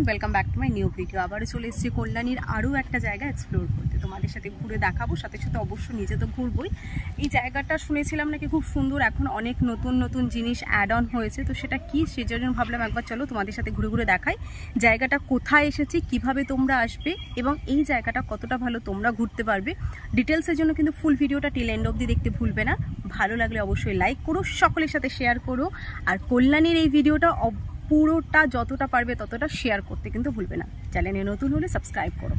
Welcome back to my new video. আবারও চলে এসেছি কল্যাণীর আরও একটা জায়গা এক্সপ্লোর করতে, তোমাদের সাথে ঘুরে দেখাবো, সাথে সাথে অবশ্যই নিজে তো ঘুরবোই। এই জায়গাটা শুনেছিলাম নাকি খুব সুন্দর, এখন অনেক নতুন নতুন জিনিস অ্যাড অন হয়েছে, তো সেটা কি সেজন্য ভাবলাম একবার চলো তোমাদের সাথে ঘুরে ঘুরে দেখাই জায়গাটা কোথায় এসেছি, কিভাবে তোমরা আসবে এবং এই জায়গাটা কতটা ভালো তোমরা ঘুরতে পারবে। ডিটেলসের জন্য কিন্তু ফুল ভিডিওটা টিল এন্ড অবধি দেখতে ভুলবে না। ভালো লাগলে অবশ্যই লাইক করো, সকলের সাথে শেয়ার করো, আর কল্যাণীর এই ভিডিওটা পুরোটা যতটা পারবে ততটা শেয়ার করতে কিন্তু ভুলবে না। চ্যানেলে নতুন হলে সাবস্ক্রাইব করো।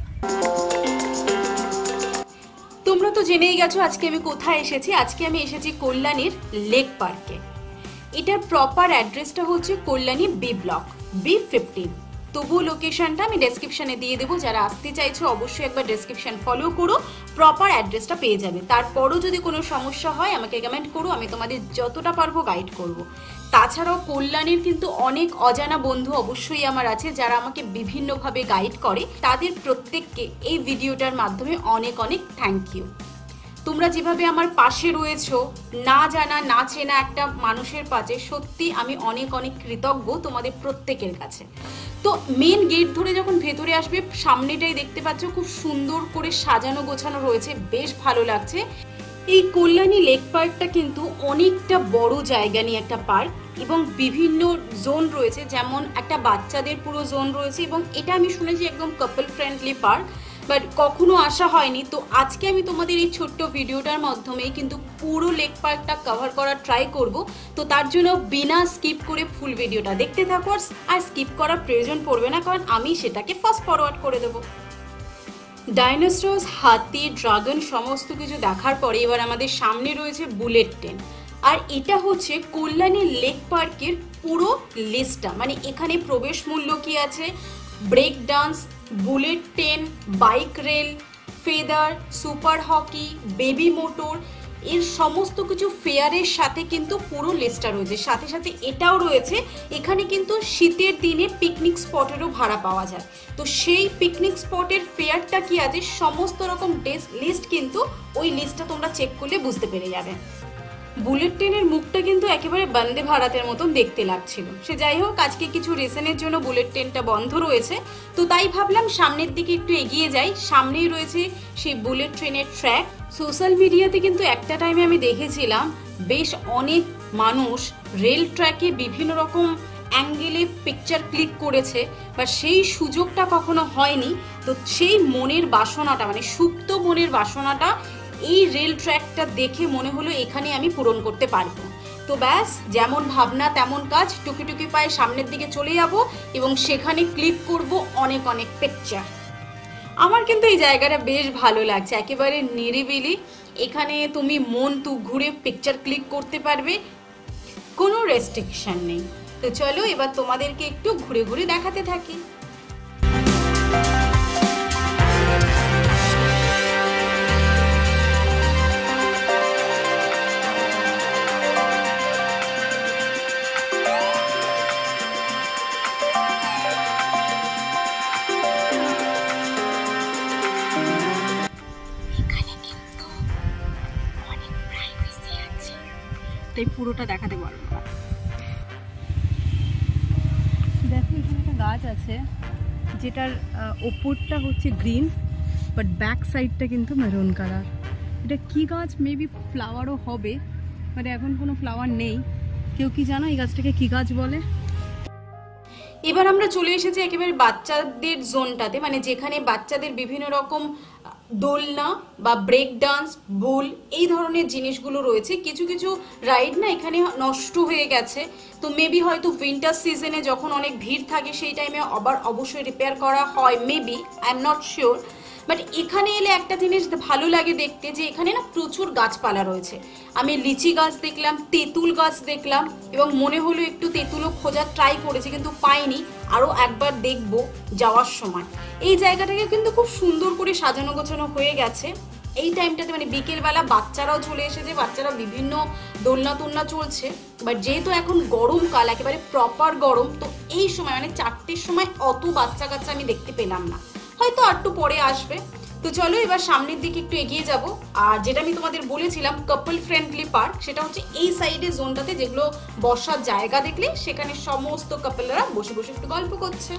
তোমরা তো জেনেই গেছো আজকে আমি কোথায় এসেছি। আজকে আমি এসেছি কল্যাণীর লেক পার্কে। এটার প্রপার অ্যাড্রেসটা হচ্ছে কল্যাণী বি ব্লক B15। তবুও লোকেশনটা আমি ডেসক্রিপশনে দিয়ে দেবো, যারা আসতে চাইছো অবশ্যই একবার ডেসক্রিপশন ফলো করো, প্রপার অ্যাড্রেসটা পেয়ে যাবে। তারপরও যদি কোনো সমস্যা হয় আমাকে কমেন্ট করো, আমি তোমাদের যতটা পারবো গাইড করব। তাছাড়াও কল্যাণীর কিন্তু অনেক অজানা বন্ধু অবশ্যই আমার আছে, যারা আমাকে বিভিন্নভাবে গাইড করে। তাদের প্রত্যেককে এই ভিডিওটার মাধ্যমে অনেক অনেক থ্যাংক ইউ। তোমরা যেভাবে আমার পাশে রয়েছো, না জানা না চেনা একটা মানুষের পাশে, সত্যি আমি অনেক অনেক কৃতজ্ঞ তোমাদের প্রত্যেকের কাছে। তো মেন গেট ধরে যখন ভেতরে আসবে, সামনেটাই দেখতে পাচ্ছ খুব সুন্দর করে সাজানো গোছানো রয়েছে, বেশ ভালো লাগছে। এই কল্যাণী লেক পার্কটা কিন্তু অনেকটা বড় জায়গা নিয়ে একটা পার্ক, এবং বিভিন্ন জোন রয়েছে, যেমন একটা বাচ্চাদের পুরো জোন রয়েছে, এবং এটা আমি শুনেছি একদম কাপল ফ্রেন্ডলি পার্ক, বাট কখনো আসা হয়নি। তো আজকে আমি তোমাদের এই ছোট্ট ভিডিওটার মাধ্যমে কিন্তু পুরো লেক পার্কটা কভার করার ট্রাই করব। তো তার জন্য বিনা স্কিপ করে ফুল ভিডিওটা দেখতে থাকো, আর স্কিপ করার প্রয়োজন পড়বে না, কারণ আমি সেটাকে ফাস্ট ফরওয়ার্ড করে দেবো। ডাইনোসরস, হাতি, ড্রাগন সমস্ত কিছু দেখার পরে এবার আমাদের সামনে রয়েছে বুলেট ট্রেন। আর এটা হচ্ছে কল্যাণী লেক পার্কের পুরো লিস্টটা, মানে এখানে প্রবেশ মূল্য কি আছে, break dance, bullet train, bike rail, feather, super hockey, baby motor, এর সমস্ত কিছু ফেয়ারের সাথে কিন্তু পুরো লিস্টটা রয়েছে। সাথে সাথে এটাও রয়েছে, এখানে কিন্তু শীতের দিনে পিকনিক স্পটেরও ভাড়া পাওয়া যায়। তো সেই পিকনিক স্পটের ফেয়ারটা কি আছে, সমস্ত রকম লিস্ট কিন্তু ওই লিস্টটা তোমরা চেক করলে বুঝতে পেরে যাবে। বুলেট ট্রেনের মুখটা কিন্তু একেবারে বন্দে ভারতের মতন দেখতে লাগছিল। সে যাই হোক, আজকে কিছু রিজনের জন্য বুলেট ট্রেনটা বন্ধ রয়েছে, তো তাই ভাবলাম সামনের দিকে একটু এগিয়ে যাই। সামনেই রয়েছে সেই বুলেট ট্রেনের ট্র্যাক। সোশ্যাল মিডিয়াতে কিন্তু একটা টাইমে আমি দেখেছিলাম বেশ অনেক মানুষ রেল ট্র্যাকে বিভিন্ন রকম অ্যাঙ্গেলে পিকচার ক্লিক করেছে, বা সেই সুযোগটা কখনো হয়নি। তো সেই মনের বাসনাটা, মানে সুপ্ত মনের বাসনাটা এই রেল ট্র্যাকটা দেখে মনে হলো এখানে আমি পূরণ করতে পারবো। তো ব্যাস, যেমন ভাবনা তেমন কাজ, টুকি টুকি পায়ে সামনের দিকে চলে যাব এবং সেখানে ক্লিক করব অনেক অনেক পিকচার। আমার কিন্তু এই জায়গাটা বেশ ভালো লাগছে, একেবারে নিরিবিলি। এখানে তুমি মন ঘুরে পিকচার ক্লিক করতে পারবে, কোনো রেস্ট্রিকশন নেই। তো চলো এবার তোমাদেরকে একটু ঘুরে ঘুরে দেখাতে থাকি। পুরোটা দেখাতে পারবো না। দেখো এখানে একটা গাছ আছে, যেটার ওপরটা হচ্ছে গ্রিন, বাট ব্যাক সাইডটা কিন্তু মেরুন কালার। এটা কি গাছ, মেবি ফ্লাওয়ারও হবে, বাট এখন কোনো ফ্লাওয়ার নেই। কেউ কি জানো এই গাছটাকে কি গাছ বলে? এবার আমরা চলে এসেছি একেবারে বাচ্চাদের জোনটাতে, মানে যেখানে বাচ্চাদের বিভিন্ন রকম দোলনা বা ব্রেক ডান্স, বুল, এই ধরনের জিনিসগুলো রয়েছে। কিছু কিছু রাইড না এখানে নষ্ট হয়ে গেছে, তো মেবি হয়তো উইন্টার সিজনে যখন অনেক ভিড় থাকে সেই টাইমে আবার অবশ্যই রিপেয়ার করা হয়, maybe, I am not sure. But এখানে এলে একটা জিনিস ভালো লাগে দেখতে, যে এখানে না প্রচুর গাছপালা রয়েছে। আমি লিচি গাছ দেখলাম, তেঁতুল গাছ দেখলাম, এবং মনে হলো একটু তেঁতুলও খোঁজার ট্রাই করেছি কিন্তু পাইনি, আরও একবার দেখবো যাওয়ার সময়। এই জায়গাটাকে কিন্তু খুব সুন্দর করে সাজানো গোছানো হয়ে গেছে এই টাইমটাতে, মানে বিকেলবেলা বাচ্চারাও চলে এসেছে, বাচ্চারা বিভিন্ন দোলনা টোলনা চলছে। বাট যেহেতু এখন গরমকাল, একেবারে প্রপার গরম, তো এই সময় মানে 4টের সময় অত বাচ্চা কাচ্চা আমি দেখতে পেলাম না, হয়তো একটু পরে আসবে। তো চলো এবার সামনের দিকে একটু এগিয়ে যাব। আর যেটা আমি তোমাদের বলেছিলাম কাপল ফ্রেন্ডলি পার্ক, সেটা হচ্ছে এই সাইডে জোনটাতে, যেগুলো বসার জায়গা দেখলে সেখানে সমস্ত কাপলরা বসে বসে একটু গল্প করছে।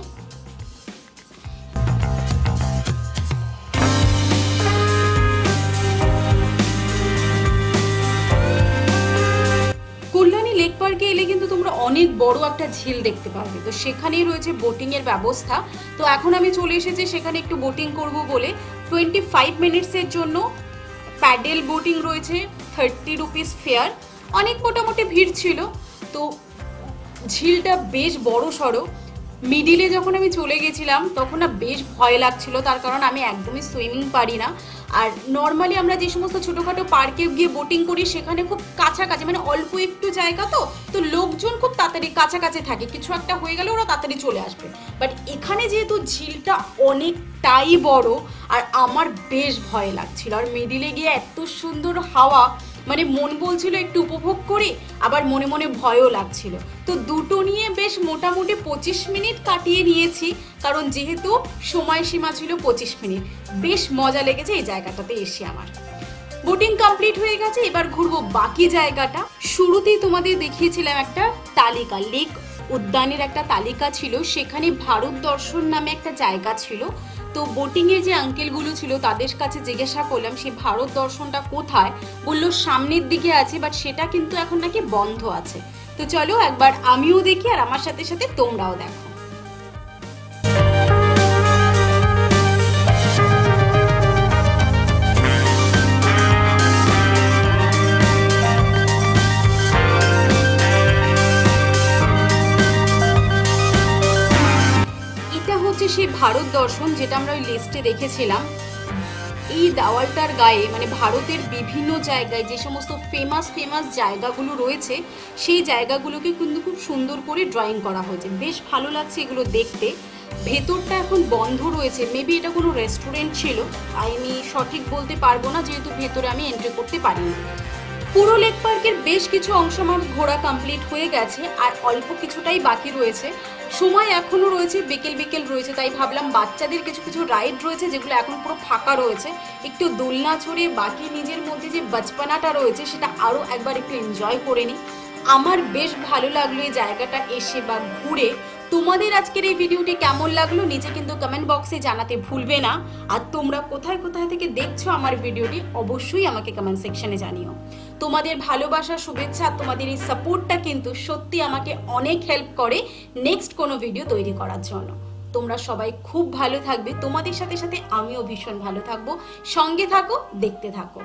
অনেক বড় একটা ঝিল দেখতে পারবে। তো সেখানেই রয়েছে বোটিংয়ের ব্যবস্থা। তো এখন আমি চলে এসেছি সেখানে একটু বোটিং করব বলে। 25 মিনিটসের জন্য প্যাডেল বোটিং রয়েছে, 30 রুপিস ফেয়ার। অনেক মোটামুটি ভিড় ছিল। তো ঝিলটা বেশ বড় সড়ো। মিডিলে যখন আমি চলে গেছিলাম তখন না বেশ ভয় লাগছিল, তার কারণ আমি একদমই সুইমিং পারি না। আর নর্মালি আমরা যে সমস্ত ছোটোখাটো পার্কে গিয়ে বোটিং করি সেখানে খুব কাছাকাছি, মানে অল্প একটু জায়গা, তো লোকজন খুব তাড়াতাড়ি কাছাকাছি থাকে, কিছু একটা হয়ে গেলে ওরা তাড়াতাড়ি চলে আসবে। বাট এখানে যেহেতু ঝিলটা অনেকটাই বড় আর আমার বেশ ভয় লাগছিল। আর মিডিলে গিয়ে এত সুন্দর হাওয়া, মানে মন বলছিল একটু উপভোগ করি, আবার মনে মনে ভয়ও লাগছিল। তো দুটো নিয়ে বেশ মোটামুটি 25 মিনিট কাটিয়ে নিয়েছি, কারণ যেহেতু সময়সীমা ছিল 25 মিনিট। বেশ মজা লেগেছে এই জায়গাটাতে এসে আমার। বোটিং কমপ্লিট হয়ে গেছে, এবার ঘুরবো বাকি জায়গাটা। শুরুতেই তোমাদের দেখিয়েছিলাম একটা তালিকা, লেক উদ্যানের একটা তালিকা ছিল, সেখানে ভারত দর্শন নামে একটা জায়গা ছিল। তো বোটিংয়ের যে আঙ্কেলগুলো ছিল তাদের কাছে জিজ্ঞাসা করলাম সেই ভারত দর্শনটা কোথায়, বললো সামনের দিকে আছে, বাট সেটা কিন্তু এখন নাকি বন্ধ আছে। তো চলো একবার আমিও দেখি আর আমার সাথে সাথে তোমরাও দেখো। সেই ভারত দর্শন যেটা আমরা ওই লিস্টে দেখেছিলাম। এই দেওয়ালটার গায়ে মানে ভারতের বিভিন্ন জায়গায় যে সমস্ত ফেমাস জায়গাগুলো রয়েছে সেই জায়গাগুলোকে কিন্তু খুব সুন্দর করে ড্রয়িং করা হয়েছে। বেশ ভালো লাগছে এগুলো দেখতে। ভেতরটা এখন বন্ধ রয়েছে, মেবি এটা কোনো রেস্টুরেন্ট ছিল, আমি সঠিক বলতে পারবো না যেহেতু ভেতরে আমি এন্ট্রি করতে পারিনি। পুরো লেক পার্কের বেশ কিছু অংশ আমার ঘোরা কমপ্লিট হয়ে গেছে, আর অল্প কিছুটাই বাকি রয়েছে। সময় এখনো রয়েছে, বিকেল রয়েছে, তাই ভাবলাম বাচ্চাদের কিছু রাইড রয়েছে যেগুলো এখন পুরো ফাঁকা রয়েছে, একটু দোলনা ছড়িয়ে বাকি নিজের মধ্যে যে বাচপানাটা রয়েছে সেটা আরও একবার একটু এনজয় করে নিই। আমার বেশ ভালো লাগলো এই জায়গাটা এসে বা ঘুরে। তোমাদের আজকের এই ভিডিওটি কেমন লাগলো নিচে কিন্তু কমেন্ট বক্সে জানাতে ভুলবে না। আর তোমরা কোথায় থেকে দেখছো আমার ভিডিওটি অবশ্যই আমাকে কমেন্ট সেকশনে জানিও। তোমাদের ভালোবাসা, শুভেচ্ছা, তোমাদের এই সাপোর্টটা কিন্তু সত্যি আমাকে অনেক হেল্প করে নেক্সট কোনো ভিডিও তৈরি করার জন্য। তোমরা সবাই খুব ভালো থাকবে, তোমাদের সাথে সাথে আমিও ভীষণ ভালো থাকবো। সঙ্গে থাকো, দেখতে থাকো।